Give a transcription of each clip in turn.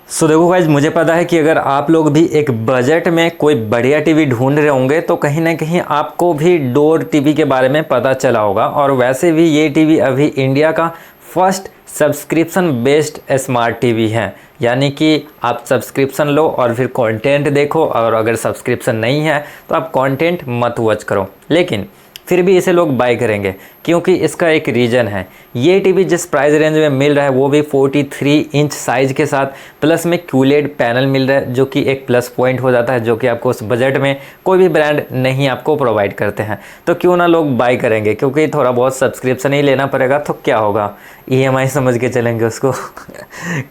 देखो गाइज, मुझे पता है कि अगर आप लोग भी एक बजट में कोई बढ़िया टीवी ढूंढ रहे होंगे तो कहीं ना कहीं आपको भी डोर टीवी के बारे में पता चला होगा। और वैसे भी ये टीवी अभी इंडिया का first subscription based smart TV है। यानी कि आप सब्सक्रिप्शन लो और फिर कंटेंट देखो, और अगर सब्सक्रिप्शन नहीं है तो आप कंटेंट मत वॉच करो, लेकिन फिर भी इसे लोग बाय करेंगे क्योंकि इसका एक रीज़न है। ये टीवी जिस प्राइस रेंज में मिल रहा है वो भी 43 इंच साइज़ के साथ, प्लस में क्यूलेड पैनल मिल रहा है, जो कि एक प्लस पॉइंट हो जाता है, जो कि आपको उस बजट में कोई भी ब्रांड नहीं आपको प्रोवाइड करते हैं। तो क्यों ना लोग बाय करेंगे, क्योंकि थोड़ा बहुत सब्सक्रिप्शन ही लेना पड़ेगा तो क्या होगा, EMI समझ के चलेंगे उसको।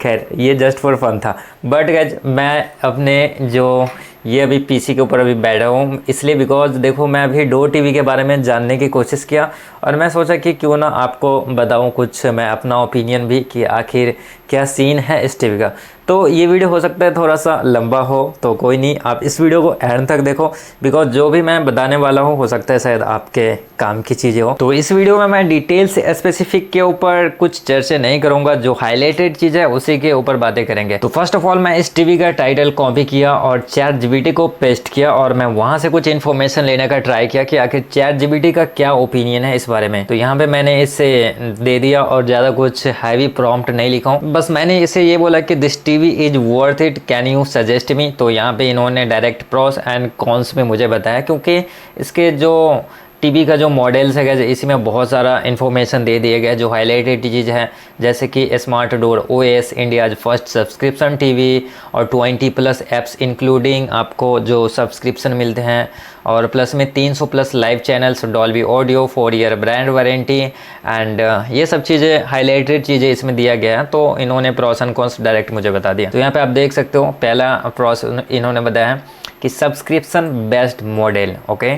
खैर, ये जस्ट फॉर फन था। बट गाइज, मैं अपने जो ये अभी PC के ऊपर अभी बैठा हूँ इसलिए बिकॉज देखो, मैं अभी डोर टीवी के बारे में जानने की कोशिश किया और मैं सोचा कि क्यों ना आपको बताऊँ कुछ मैं अपना ओपिनियन भी कि आखिर क्या सीन है इस टीवी का। तो ये वीडियो हो सकता है थोड़ा सा लंबा हो, तो कोई नहीं, आप इस वीडियो को एंड तक देखो बिकॉज जो भी मैं बताने वाला हूँ हो सकता है शायद आपके काम की चीज़ें हो। तो इस वीडियो में मैं डिटेल से स्पेसिफिक के ऊपर कुछ चर्चा नहीं करूँगा, जो हाईलाइटेड चीज़ है उसी के ऊपर बातें करेंगे। तो फर्स्ट ऑफ ऑल मैं इस टीवी का टाइटल कॉपी किया और ChatGPT को पेस्ट किया और मैं वहाँ से कुछ इन्फॉर्मेशन लेने का ट्राई किया कि आखिर ChatGPT का क्या ओपिनियन है इस बारे में। तो यहाँ पे मैंने इसे दे दिया और ज़्यादा कुछ हैवी प्रॉम्प्ट नहीं लिखा हूँ, बस मैंने इसे ये बोला कि this TV is worth it, can you suggest me. तो यहाँ पे इन्होंने डायरेक्ट प्रोस एंड कॉन्स में मुझे बताया, क्योंकि इसके जो टीवी का जो मॉडल्स है इसी में बहुत सारा इन्फॉर्मेशन दे दिया गया जो हाईलाइटेड चीज़ है, जैसे कि smart door OS India first subscription TV और 20+ ऐप्स इंक्लूडिंग आपको जो सब्सक्रिप्शन मिलते हैं, और प्लस में 300+ live channels, Dolby audio, 4 year brand warranty and ये सब चीज़ें हाईलाइटेड चीज़ें इसमें दिया गया है। तो इन्होंने प्रोस एंड कॉन्स डायरेक्ट मुझे बता दिया। तो यहाँ पे आप देख सकते हो, पहला प्रोस इन्होंने बताया कि सब्सक्रिप्शन बेस्ड मॉडल, ओके,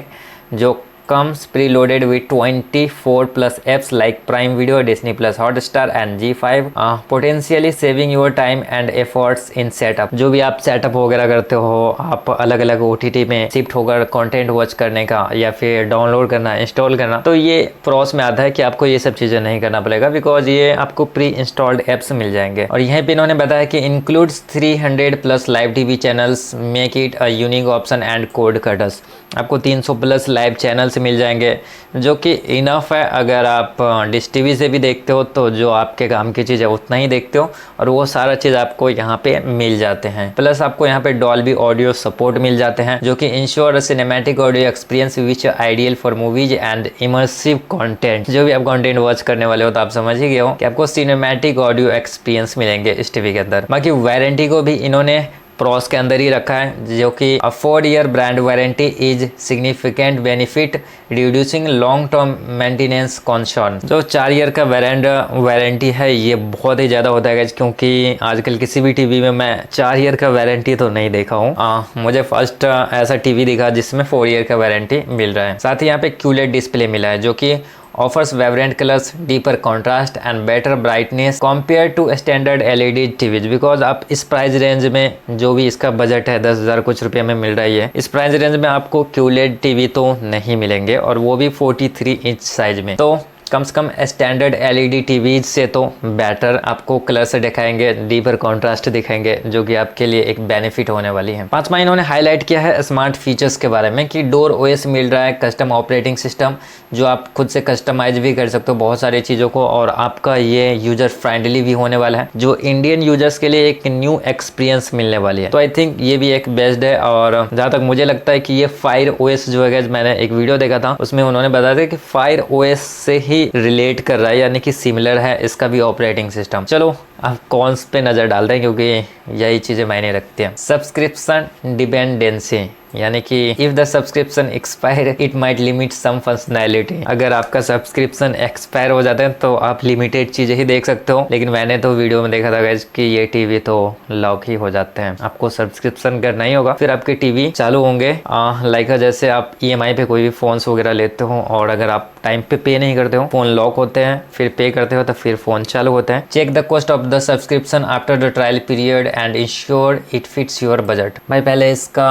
जो comes preloaded with 24+ apps like Prime Video, Disney Plus, Hotstar and G5, potentially saving your time and efforts in setup। जो भी आप सेटअप वगैरह करते हो, आप अलग अलग OTT में शिफ्ट होकर कंटेंट वॉच करने का या फिर डाउनलोड करना, इंस्टॉल करना, तो ये प्रोस में आता है कि आपको ये सब चीज़ें नहीं करना पड़ेगा बिकॉज ये आपको प्री इंस्टॉल्ड एप्स मिल जाएंगे। और यहीं पे इन्होंने बताया कि includes 300+ live TV channels, make it a unique option and code cutters. आपको 300+ लाइव चैनल्स मिल जाएंगे, जो कि इनफ है। अगर आप डिश टीवी से भी देखते हो तो जो आपके काम की चीज़ है उतना ही देखते हो, और वो सारा चीज़ आपको यहाँ पे मिल जाते हैं। प्लस आपको यहाँ पे डॉल्बी ऑडियो सपोर्ट मिल जाते हैं, जो कि ensure cinematic audio experience which ideal for movies and immersive content. जो भी आप कंटेंट वॉच करने वाले हो तो आप समझ ही गए हो कि आपको सिनेमैटिक ऑडियो एक्सपीरियंस मिलेंगे इस टीवी के अंदर। बाकी वारंटी को भी इन्होंने प्रोस के अंदर ही रखा है, जो कि 4 year brand warranty is significant benefit reducing long term maintenance concern. जो 4 ईयर का ब्रांड वारंटी है ये बहुत ही ज़्यादा होता है, क्योंकि आजकल किसी भी टीवी में मैं 4 ईयर का वारंटी तो नहीं देखा हूँ। मुझे फर्स्ट ऐसा टीवी दिखा जिसमें 4 ईयर का वारंटी मिल रहा है। साथ ही यहाँ पे QLED डिस्प्ले मिला है, जो कि offers vibrant colors, deeper contrast and better brightness compared to standard LED TVs। Because आप इस प्राइस रेंज में, जो भी इसका बजट है 10,000 कुछ रुपये में मिल रही है, इस प्राइस रेंज में आपको QLED टीवी तो नहीं मिलेंगे, और वो भी 43 इंच साइज में। तो कम से कम स्टैंडर्ड LED टीवी से तो बेटर आपको कलर से दिखाएंगे, डीपर कॉन्ट्रास्ट दिखाएंगे, जो कि आपके लिए एक बेनिफिट होने वाली है। पांचवा इन्होंने हाईलाइट किया है स्मार्ट फीचर्स के बारे में कि डोर OS मिल रहा है, कस्टम ऑपरेटिंग सिस्टम, जो आप खुद से कस्टमाइज भी कर सकते हो बहुत सारी चीज़ों को, और आपका ये यूजर फ्रेंडली भी होने वाला है, जो इंडियन यूजर्स के लिए एक न्यू एक्सपीरियंस मिलने वाली है। तो आई थिंक ये भी एक बेस्ट है। और जहाँ तक मुझे लगता है कि ये Fire OS जो है, मैंने एक वीडियो देखा था उसमें उन्होंने बताया था कि Fire OS से ही रिलेट कर रहा है, यानी कि सिमिलर है इसका भी ऑपरेटिंग सिस्टम। चलो अब कॉन्स पे नज़र डाल रहे हैं, क्योंकि यही चीज़ें मायने रखती हैं। सब्सक्रिप्शन डिपेंडेंसी, यानी कि if the subscription expire it might limit some functionality. अगर आपका सब्सक्रिप्शन एक्सपायर हो जाता है तो आप लिमिटेड चीज़ें ही देख सकते हो, लेकिन मैंने तो वीडियो में देखा था गाइस कि ये टीवी तो लॉक ही हो जाते हैं। आपको सब्सक्रिप्शन करना ही होगा, फिर आपके टीवी चालू होंगे। लाइक जैसे आप EMI पे कोई भी फ़ोन्स वगैरह लेते हो, और अगर आप टाइम पे नहीं करते हो, फ़ोन लॉक होते हैं, फिर पे करते हो तो फिर फ़ोन चालू होता है। Check the cost of the subscription after the trial period and ensure it fits your budget. भाई पहले इसका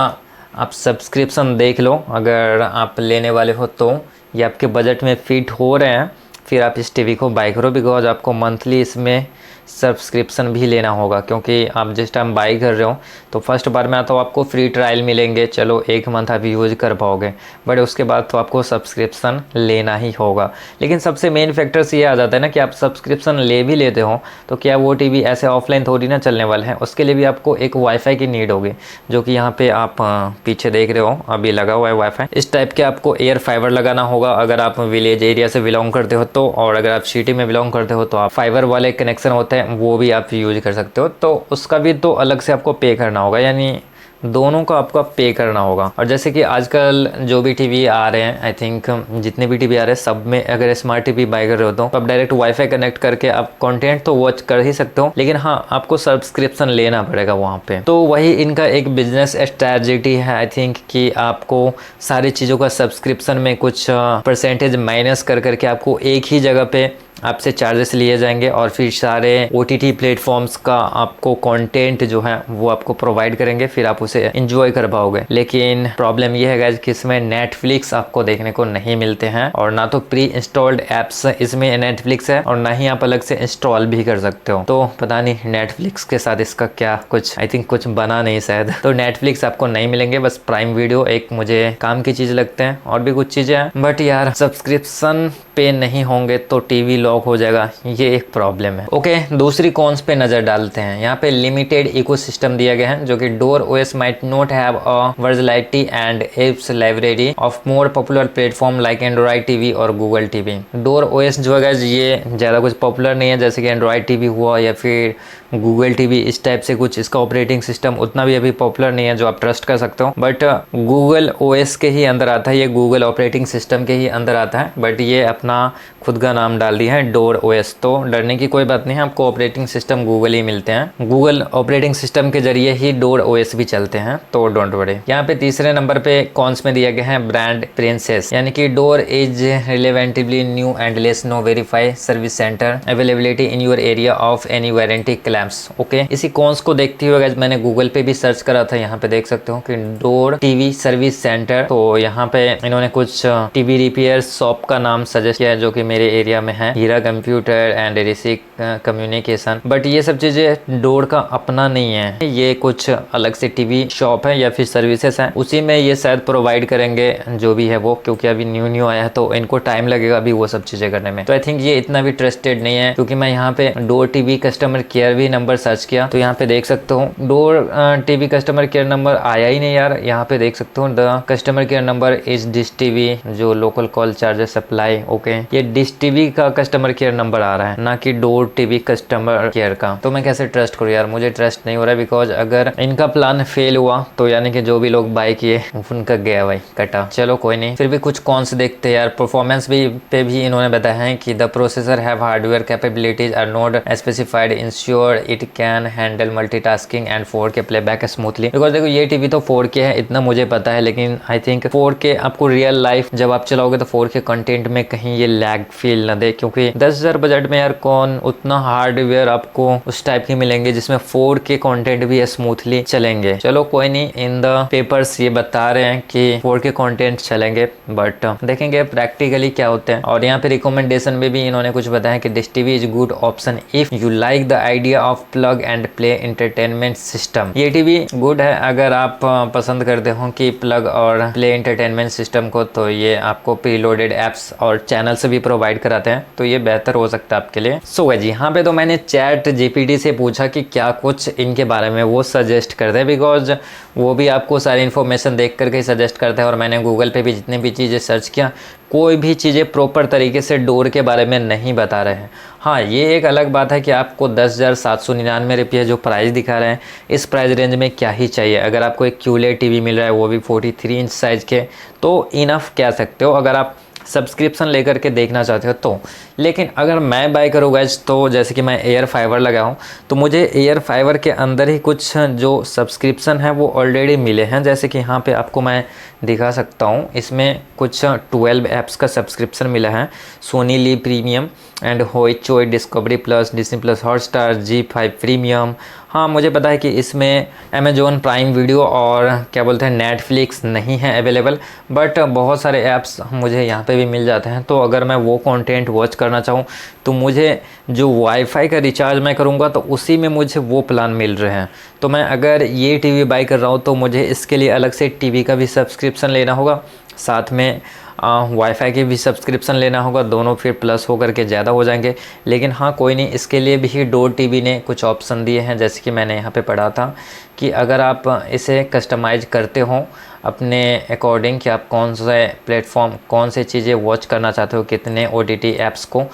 आप सब्सक्रिप्शन देख लो, अगर आप लेने वाले हो तो ये आपके बजट में फिट हो रहे हैं, फिर आप इस टीवी को बाय करो, बिकॉज आपको मंथली इसमें सब्सक्रिप्शन भी लेना होगा, क्योंकि आप जिस टाइम बाई कर रहे हो तो फर्स्ट बार में तो आपको फ्री ट्रायल मिलेंगे, चलो 1 मंथ आप यूज़ कर पाओगे, बट उसके बाद तो आपको सब्सक्रिप्शन लेना ही होगा। लेकिन सबसे मेन फैक्टर्स ये आ जाता है ना कि आप सब्सक्रिप्शन ले भी लेते हो तो क्या वो टीवी ऐसे ऑफलाइन थोड़ी ना चलने वाले हैं, उसके लिए भी आपको एक वाईफाई की नीड होगी, जो कि यहाँ पे आप पीछे देख रहे हो अभी लगा हुआ है वाईफाई। इस टाइप के आपको एयर फाइबर लगाना होगा अगर आप विलेज एरिया से बिलोंग करते हो तो, और अगर आप सिटी में बिलोंग करते हो तो आप फाइबर वाले कनेक्शन होते हैं वो भी आप यूज कर सकते हो, तो उसका भी तो अलग से आपको पे करना होगा, यानी दोनों का आपको पे करना होगा। और जैसे कि आजकल जो भी टीवी आ रहे हैं, आई थिंक जितने भी टीवी आ रहे हैं सब में अगर स्मार्ट टीवी बाय कर रहे हो तो आप डायरेक्ट वाईफाई कनेक्ट करके आप कंटेंट तो वॉच कर ही सकते हो, लेकिन हाँ आपको सब्सक्रिप्शन लेना पड़ेगा वहाँ पे। तो वही इनका एक बिजनेस स्ट्रैटेजी है आई थिंक, कि आपको सारी चीज़ों का सब्सक्रिप्शन में कुछ परसेंटेज माइनस कर करके आपको एक ही जगह पे आपसे चार्जेस लिए जाएंगे और फिर सारे OTT प्लेटफॉर्म्स का आपको कंटेंट जो है वो आपको प्रोवाइड करेंगे, फिर आप उसे एंजॉय कर पाओगे। लेकिन प्रॉब्लम ये है गाइस कि इसमें नेटफ्लिक्स आपको देखने को नहीं मिलते हैं, और ना तो प्री इंस्टॉल्ड एप्स इसमें नेटफ्लिक्स है और ना ही आप अलग से इंस्टॉल भी कर सकते हो। तो पता नहीं नेटफ्लिक्स के साथ इसका क्या कुछ, आई थिंक कुछ बना नहीं शायद। तो नेटफ्लिक्स आपको नहीं मिलेंगे, बस प्राइम वीडियो एक मुझे काम की चीज़ लगते हैं, और भी कुछ चीज़ें हैं, बट यार सब्सक्रिप्शन पे नहीं होंगे तो टीवी लॉक हो जाएगा, ये एक प्रॉब्लम है। ओके, दूसरी कॉन्स पे नजर डालते हैं। यहाँ पे लिमिटेड इकोसिस्टम दिया गया है, जो कि Dor OS might not have a versatility and apps library of more popular platform like Android TV और गूगल टीवी। डोर ओएस जो है ये ज़्यादा कुछ पॉपुलर नहीं है, जैसे कि एंड्रॉइड टीवी हुआ या फिर गूगल टीवी, इस टाइप से कुछ इसका ऑपरेटिंग सिस्टम उतना भी अभी पॉपुलर नहीं है जो आप ट्रस्ट कर सकते हो, बट गूगल ओएस के ही अंदर आता है, ये गूगल ऑपरेटिंग सिस्टम के ही अंदर आता है, बट ये अपना खुद का नाम डाल दिया है डोर ओएस। तो डरने की कोई बात नहीं है, आपको ऑपरेटिंग सिस्टम गूगल ही मिलते हैं, गूगल ऑपरेटिंग सिस्टम के जरिए ही डोर ओएस भी चलते हैं, तो डोंट वरी। यहाँ पे तीसरे नंबर पे कॉन्स में दिया गया है ब्रांड प्रिंसेस, यानी कि Dor is relatively new and less no verify service centre availability in your area of any warranty claims. Okay, इसी कॉन्स को देखते हुए गाइस मैंने गूगल पे भी सर्च करा था, यहाँ पे देख सकते हो कि डोर टीवी सर्विस सेंटर, तो यहाँ पे इन्होंने कुछ टीवी रिपेयर शॉप का नाम सजेस्ट किया है जो कि मेरे एरिया में है, Hira computer and Rishi communication, but ये सब चीजें डोर का अपना नहीं है, ये कुछ अलग से टीवी शॉप है या फिर सर्विसेज है, उसी में ये शायद प्रोवाइड करेंगे जो भी है वो, क्योंकि अभी न्यू आया है तो इनको टाइम लगेगा अभी वो सब चीजें करने में। तो आई थिंक ये इतना भी ट्रस्टेड नहीं है, क्योंकि मैं यहाँ पे डोर टीवी कस्टमर केयर भी नंबर सर्च किया तो यहाँ पे देख सकते हो Dor TV customer care number आया ही नहीं यार। यहाँ पे देख सकते हो the customer care number is Dish TV, जो local call charges supply. Okay, ये डिश टीवी का कस्टमर केयर नंबर आ रहा है, ना कि डोर टीवी कस्टमर केयर का। तो मैं कैसे ट्रस्ट करूँ यार, मुझे ट्रस्ट नहीं हो रहा है, बिकॉज अगर इनका प्लान फेल हुआ तो यानी कि जो भी लोग बाय किए उनका गया भाई कटा। चलो कोई नहीं, फिर भी कुछ कौन से देखते हैं यार। परफॉर्मेंस भी पे भी इन्होंने बताया है कि the processor have hardware capabilities are not specified, ensure it can handle multitasking and 4K playback smoothly. Because देखो ये टीवी तो 4K है, इतना मुझे पता है, लेकिन आई थिंक 4K आपको रियल लाइफ जब आप चलाओगे तो 4K कंटेंट में कहीं ये लैग फील ना दे, क्योंकि 10,000 बजट में यार कौन उतना हार्डवेयर आपको उस टाइप की मिलेंगे जिसमें 4K कंटेंट भी स्मूथली चलेंगे। चलो कोई नहीं, इन द पेपर्स ये बता रहे हैं कि 4K कंटेंट चलेंगे, बट देखेंगे प्रैक्टिकली क्या होते हैं। और यहाँ पे रिकमेंडेशन में भी इन्होंने कुछ बताया कि dish TV is good option if you like the idea of plug and play entertainment system. ये टीवी गुड है अगर आप पसंद करते हो कि प्लग और प्ले एंटरटेनमेंट सिस्टम को, तो ये आपको प्रीलोडेड एप्स और चैनल्स भी प्रोवाइड कराते हैं, तो ये बेहतर हो सकता है आपके लिए। सो गाइस यहाँ पे तो मैंने चैट जीपीटी से पूछा कि क्या कुछ इनके बारे में वो सजेस्ट करते हैं, बिकॉज वो भी आपको सारी इन्फॉर्मेशन देख करके सजेस्ट करते हैं। और मैंने गूगल पे भी जितनी भी चीज़ें सर्च किया, कोई भी चीज़ें प्रॉपर तरीके से डोर के बारे में नहीं बता रहे हैं। हाँ, ये एक अलग बात है कि आपको 10,799 रुपये जो प्राइस दिखा रहे हैं, इस प्राइस रेंज में क्या ही चाहिए। अगर आपको एक QLED टीवी मिल रहा है वो भी 43 इंच साइज़ के, तो इनफ कह सकते हो अगर आप सब्सक्रिप्शन लेकर के देखना चाहते हो तो। लेकिन अगर मैं बाय करूँ गाइस, तो जैसे कि मैं एयर फाइबर लगा हूँ, तो मुझे एयर फाइबर के अंदर ही कुछ जो सब्सक्रिप्शन है वो ऑलरेडी मिले हैं। जैसे कि यहाँ पे आपको मैं दिखा सकता हूँ, इसमें कुछ 12 ऐप्स का सब्सक्रिप्शन मिला है, Sony LIV premium and Hoichoi Discovery plus, Disney plus Hotstar, G5 premium हाँ मुझे पता है कि इसमें अमेज़ॉन प्राइम वीडियो और क्या बोलते हैं नेटफ्लिक्स नहीं है अवेलेबल, बट बहुत सारे ऐप्स मुझे यहाँ पे भी मिल जाते हैं। तो अगर मैं वो कंटेंट वॉच करना चाहूँ तो मुझे जो वाईफाई का रिचार्ज मैं करूँगा तो उसी में मुझे वो प्लान मिल रहे हैं। तो मैं अगर ये टीवी बाई कर रहा हूँ तो मुझे इसके लिए अलग से टीवी का भी सब्सक्रिप्शन लेना होगा, साथ में वाईफाई की भी सब्सक्रिप्शन लेना होगा, दोनों फिर प्लस होकर के ज़्यादा हो जाएंगे। लेकिन हाँ कोई नहीं, इसके लिए भी डोर टीवी ने कुछ ऑप्शन दिए हैं, जैसे कि मैंने यहाँ पे पढ़ा था कि अगर आप इसे कस्टमाइज़ करते हो अपने अकॉर्डिंग कि आप कौन से प्लेटफॉर्म कौन से चीज़ें वॉच करना चाहते हो, कितने OTT ऐप्स को,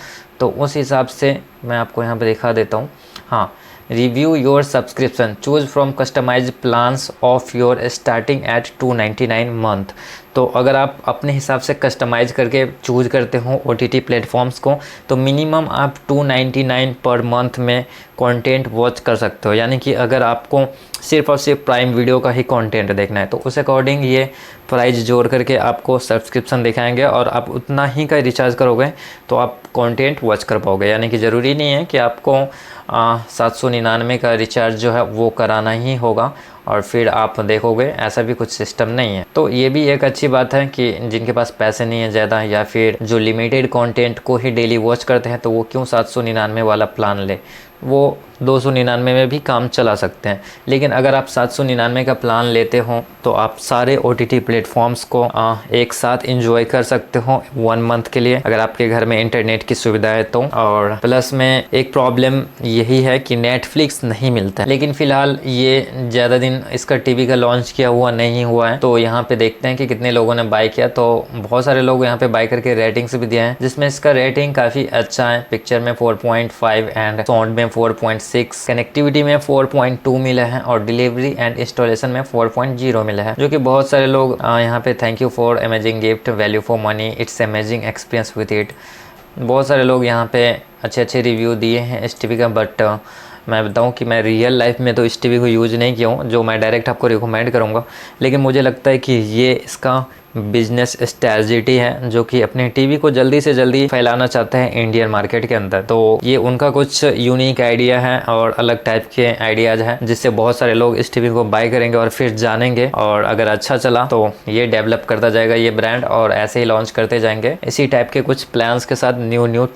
तो उस हिसाब से मैं आपको यहाँ पे दिखा देता हूँ। हाँ, review your subscription, choose from customise plans of your starting at 299 month. तो अगर आप अपने हिसाब से कस्टमाइज़ करके चूज़ करते हो OTT प्लेटफॉर्म्स को तो मिनिमम आप 299 पर मंथ में कंटेंट वॉच कर सकते हो। यानी कि अगर आपको सिर्फ और सिर्फ प्राइम वीडियो का ही कंटेंट देखना है तो उस अकॉर्डिंग ये प्राइस जोड़ करके आपको सब्सक्रिप्शन दिखाएंगे और आप उतना ही का रिचार्ज करोगे तो आप कंटेंट वॉच कर पाओगे। यानी कि ज़रूरी नहीं है कि आपको 799 का रिचार्ज जो है वो कराना ही होगा और फिर आप देखोगे, ऐसा भी कुछ सिस्टम नहीं है। तो ये भी एक अच्छी बात है कि जिनके पास पैसे नहीं है ज़्यादा या फिर जो लिमिटेड कंटेंट को ही डेली वॉच करते हैं तो वो क्यों 799 वाला प्लान ले, वो 299 में भी काम चला सकते हैं। लेकिन अगर आप 799 का प्लान लेते हो तो आप सारे OTT प्लेटफॉर्म्स को एक साथ एंजॉय कर सकते हो 1 मंथ के लिए, अगर आपके घर में इंटरनेट की सुविधा है तो। और प्लस में एक प्रॉब्लम यही है कि नेटफ्लिक्स नहीं मिलता है, लेकिन फ़िलहाल ये ज़्यादा दिन इसका टीवी का लॉन्च किया हुआ नहीं हुआ है। तो यहाँ पे देखते हैं कि कितने लोगों ने बाय किया। तो बहुत सारे लोग यहाँ पे बाय करके रेटिंग्स भी दिए हैं, जिसमें इसका रेटिंग काफ़ी अच्छा है। पिक्चर में 4.5 एंड साउंड में 4.6, कनेक्टिविटी में 4.2 मिला है और डिलीवरी एंड इंस्टॉलेशन में 4.0 मिला है, जो कि बहुत सारे लोग यहाँ पे thank you for amazing gift, value for money, it's amazing experience with it, बहुत सारे लोग यहाँ पे अच्छे अच्छे रिव्यू दिए हैं इस टीवी का। बट मैं बताऊं कि मैं रियल लाइफ में तो इस टीवी को यूज़ नहीं किया हूँ, जो मैं डायरेक्ट आपको रिकमेंड करूँगा। लेकिन मुझे लगता है कि ये इसका बिजनेस स्ट्रैटेजी है जो कि अपने टीवी को जल्दी से जल्दी फैलाना चाहते हैं इंडियन मार्केट के अंदर। तो ये उनका कुछ यूनिक आइडिया है और अलग टाइप के आइडियाज़ हैं, जिससे बहुत सारे लोग इस टीवी को बाय करेंगे और फिर जानेंगे। और अगर अच्छा चला तो ये डेवलप करता जाएगा ये ब्रांड और ऐसे ही लॉन्च करते जाएंगे इसी टाइप के कुछ प्लान्स के साथ, new new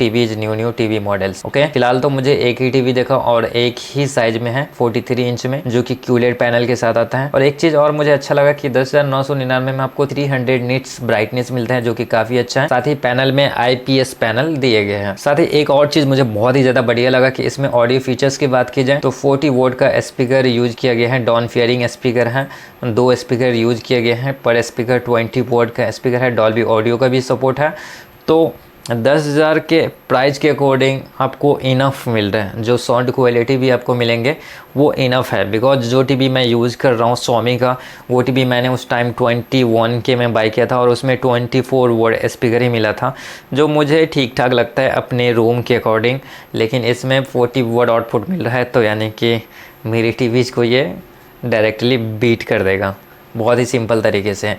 TV models. Okay, फिलहाल तो मुझे एक ही टीवी देखा और एक ही साइज में है 43 इंच में, जो कि QLED पैनल के साथ आता है। और एक चीज़ और मुझे अच्छा लगा कि 10,999 में आपको 300 निट्स ब्राइटनेस मिलता है, जो कि काफी अच्छा है। साथ ही पैनल में IPS पैनल दिए गए हैं। साथ ही एक और चीज मुझे बहुत ही ज्यादा बढ़िया लगा कि इसमें ऑडियो फीचर्स की बात की जाए तो 40 वोट का स्पीकर यूज किया गया है, डॉन फियरिंग स्पीकर है, 2 स्पीकर यूज किए गए हैं पर स्पीकर, 20 वोट का स्पीकर है, डॉल्बी ऑडियो का भी सपोर्ट है। तो 10,000 के प्राइस के अकॉर्डिंग आपको इनफ मिल रहा है, जो साउंड क्वालिटी भी आपको मिलेंगे वो इनफ है। बिकॉज जो टीवी मैं यूज़ कर रहा हूँ सोमी का, वो टीवी मैंने उस टाइम 21 के में बाय किया था और उसमें 24 वोट स्पीकर ही मिला था, जो मुझे ठीक ठाक लगता है अपने रूम के अकॉर्डिंग। लेकिन इसमें 40 वोट आउटपुट मिल रहा है, तो यानी कि मेरी टीवीज़ को ये डायरेक्टली बीट कर देगा बहुत ही सिंपल तरीके से।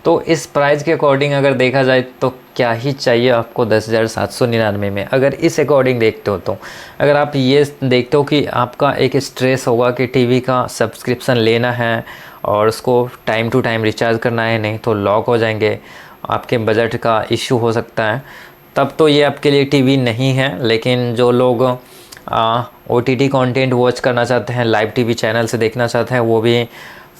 तो इस प्राइस के अकॉर्डिंग अगर देखा जाए तो क्या ही चाहिए आपको 10,799 में। अगर इस अकॉर्डिंग देखते हो तो अगर आप ये देखते हो कि आपका एक स्ट्रेस होगा कि टीवी का सब्सक्रिप्शन लेना है और उसको टाइम टू टाइम रिचार्ज करना है, नहीं तो लॉक हो जाएंगे, आपके बजट का इशू हो सकता है, तब तो ये आपके लिए टीवी नहीं है। लेकिन जो लोग OTT कंटेंट वॉच करना चाहते हैं, लाइव टीवी चैनल से देखना चाहते हैं, वो भी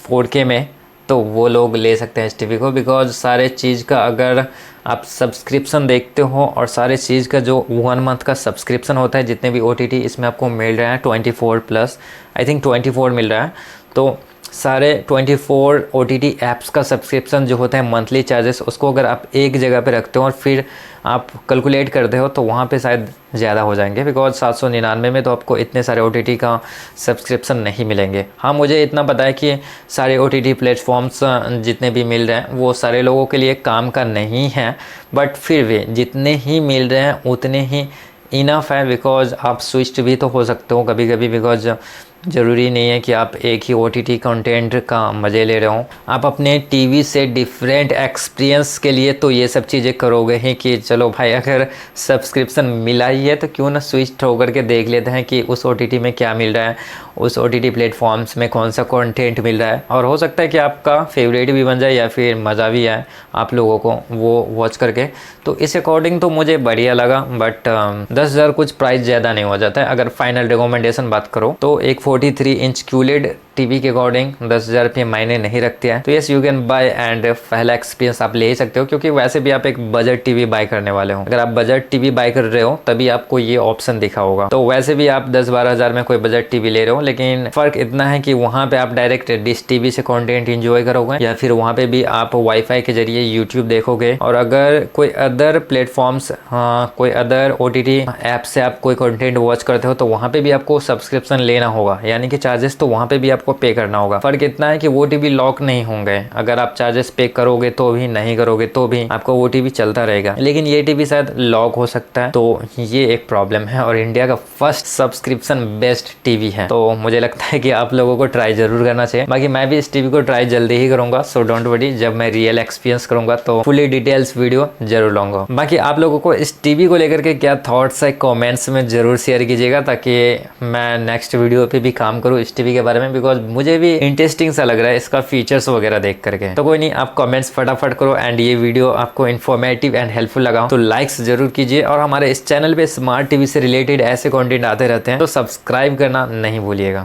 4K में, तो वो लोग ले सकते हैं इस टीवी को। बिकॉज सारे चीज़ का अगर आप सब्सक्रिप्शन देखते हो और सारे चीज़ का जो 1 मंथ का सब्सक्रिप्शन होता है, जितने भी OTT इसमें आपको मिल रहा है 24 प्लस, आई थिंक 24 मिल रहा है, तो सारे 24 OTT ऐप्स का सब्सक्रिप्शन जो होता है मंथली चार्जेस, उसको अगर आप एक जगह पे रखते हो और फिर आप कैलकुलेट करते हो तो वहाँ पे शायद ज़्यादा हो जाएंगे। बिकॉज 799 में तो आपको इतने सारे OTT का सब्सक्रिप्शन नहीं मिलेंगे। हाँ, मुझे इतना पता है कि सारे OTT प्लेटफॉर्म्स जितने भी मिल रहे हैं वो सारे लोगों के लिए काम का नहीं है, बट फिर भी जितने ही मिल रहे हैं उतने ही इनफ है। बिकॉज आप स्विच भी तो हो सकते हो कभी कभी, बिकॉज ज़रूरी नहीं है कि आप एक ही OTT कंटेंट का मज़े ले रहे हो। आप अपने टीवी से डिफरेंट एक्सपीरियंस के लिए तो ये सब चीज़ें करोगे ही कि चलो भाई अगर सब्सक्रिप्शन मिला ही है तो क्यों ना स्विच होकर के देख लेते हैं कि उस OTT में क्या मिल रहा है, उस OTT प्लेटफॉर्म्स में कौन सा कंटेंट मिल रहा है। और हो सकता है कि आपका फेवरेट भी बन जाए या फिर मज़ा भी आए आप लोगों को वो वॉच करके। तो इस अकॉर्डिंग तो मुझे बढ़िया लगा, बट 10,000 कुछ प्राइस ज़्यादा नहीं हो जाता है। अगर फाइनल रिकमेंडेशन बात करो तो एक 43 इंच QLED टीवी के अकॉर्डिंग 10,000 रुपये मायने नहीं रखते हैं। तो yes, you can buy and पहला एक्सपीरियंस आप ले ही सकते हो, क्योंकि वैसे भी आप एक बजट टीवी बाय करने वाले हो। अगर आप बजट टीवी बाय कर रहे हो तभी आपको ये ऑप्शन दिखा होगा। तो वैसे भी आप 10-12 हज़ार में कोई बजट टीवी ले रहे हो, लेकिन फ़र्क इतना है कि वहाँ पे आप डायरेक्ट डिश टीवी से कंटेंट एंजॉय करोगे या फिर वहाँ पे भी आप वाईफाई के जरिए यूट्यूब देखोगे। और अगर कोई अदर प्लेटफॉर्म्स, कोई अदर OTT ऐप से आप कोई कंटेंट वॉच करते हो तो वहाँ पे भी आपको सब्सक्रिप्शन लेना होगा, यानी कि चार्जेस तो वहाँ पे भी आपको पे करना होगा। फर्क इतना है कि वो टीवी लॉक नहीं होंगे। अगर आप चार्जेस पे करोगे तो भी, नहीं करोगे तो भी आपको वो टीवी चलता रहेगा, लेकिन ये टीवी शायद लॉक हो सकता है। तो ये एक प्रॉब्लम है और इंडिया का फर्स्ट सब्सक्रिप्शन बेस्ड टीवी है। तो मुझे लगता है कि आप लोगों को ट्राई जरूर करना चाहिए। बाकी मैं भी इस टीवी को ट्राई जल्दी ही करूंगा, सो डोंट वरी। जब मैं रियल एक्सपीरियंस करूंगा तो फुली डिटेल्स वीडियो जरूर लाऊंगा। बाकी आप लोगों को इस टीवी को लेकर के क्या थॉट्स है कमेंट्स में जरूर शेयर कीजिएगा, ताकि मैं नेक्स्ट वीडियो पे भी काम करूँ इस टीवी के बारे में, बिकॉज मुझे भी इंटरेस्टिंग सा लग रहा है इसका फीचर्स वगैरह देख करके। तो कोई नहीं, आप कमेंट्स फटाफट करो एंड ये वीडियो आपको इन्फॉर्मेटिव एंड हेल्पफुल लगा तो लाइक्स जरूर कीजिए। और हमारे इस चैनल पे स्मार्ट टीवी से रिलेटेड ऐसे कंटेंट आते रहते हैं, तो सब्सक्राइब करना नहीं भूलिएगा।